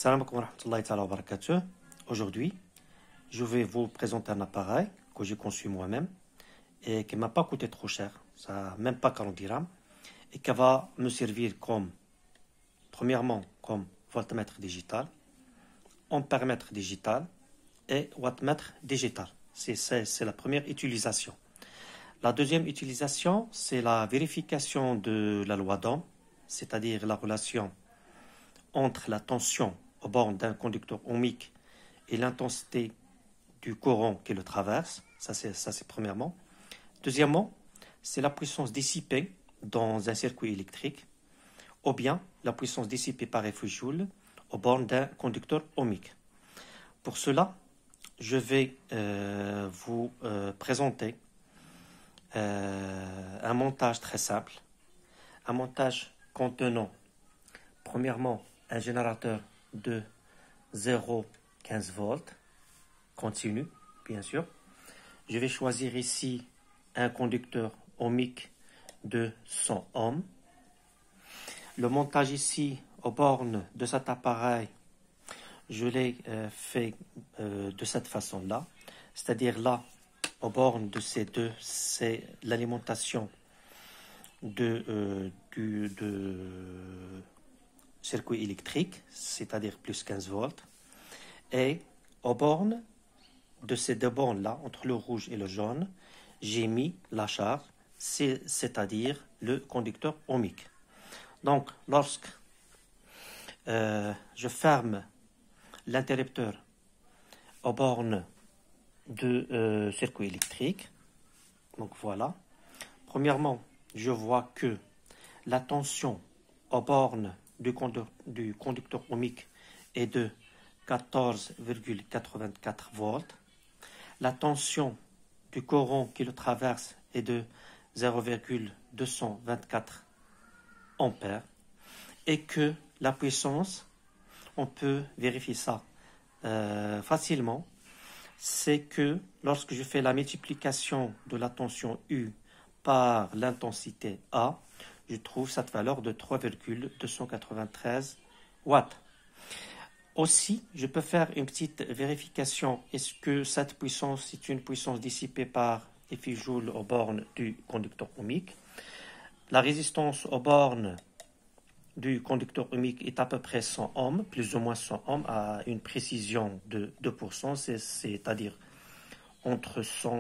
Salam alaikum wa rahmatullahi ta'ala wa barakatuh. Aujourd'hui, je vais vous présenter un appareil que j'ai conçu moi-même et qui ne m'a pas coûté trop cher, ça même pas 40 dirhams, et qui va me servir premièrement, comme voltmètre digital, ampèremètre digital et wattmètre digital. C'est la première utilisation. La deuxième utilisation, c'est la vérification de la loi d'Ohm, c'est-à-dire la relation entre la tension aux bornes d'un conducteur ohmique et l'intensité du courant qui le traverse. Ça, c'est premièrement. Deuxièmement, c'est la puissance dissipée dans un circuit électrique ou bien la puissance dissipée par effet Joule aux bornes d'un conducteur ohmique. Pour cela, je vais vous présenter un montage très simple, un montage contenant premièrement un générateur de 0,15 volts continu, bien sûr. Je vais choisir ici un conducteur ohmique de 100 ohms. Le montage ici aux bornes de cet appareil, je l'ai fait de cette façon-là, c'est-à-dire là, aux bornes de ces deux, c'est l'alimentation du circuit électrique, c'est-à-dire plus 15 volts, et aux bornes de ces deux bornes-là, entre le rouge et le jaune, j'ai mis la charge, c'est-à-dire le conducteur ohmique. Donc, lorsque je ferme l'interrupteur aux bornes de circuit électrique, donc voilà, premièrement, je vois que la tension aux bornes du conducteur ohmique est de 14,84 volts. La tension du courant qui le traverse est de 0,224 ampères. Et que la puissance, on peut vérifier ça facilement, c'est que lorsque je fais la multiplication de la tension U par l'intensité A, je trouve cette valeur de 3,293 watts. Aussi, je peux faire une petite vérification. Est-ce que cette puissance est une puissance dissipée par effet Joule aux bornes du conducteur ohmique? La résistance aux bornes du conducteur ohmique est à peu près 100 ohms, plus ou moins 100 ohms, à une précision de 2%, c'est-à-dire entre 100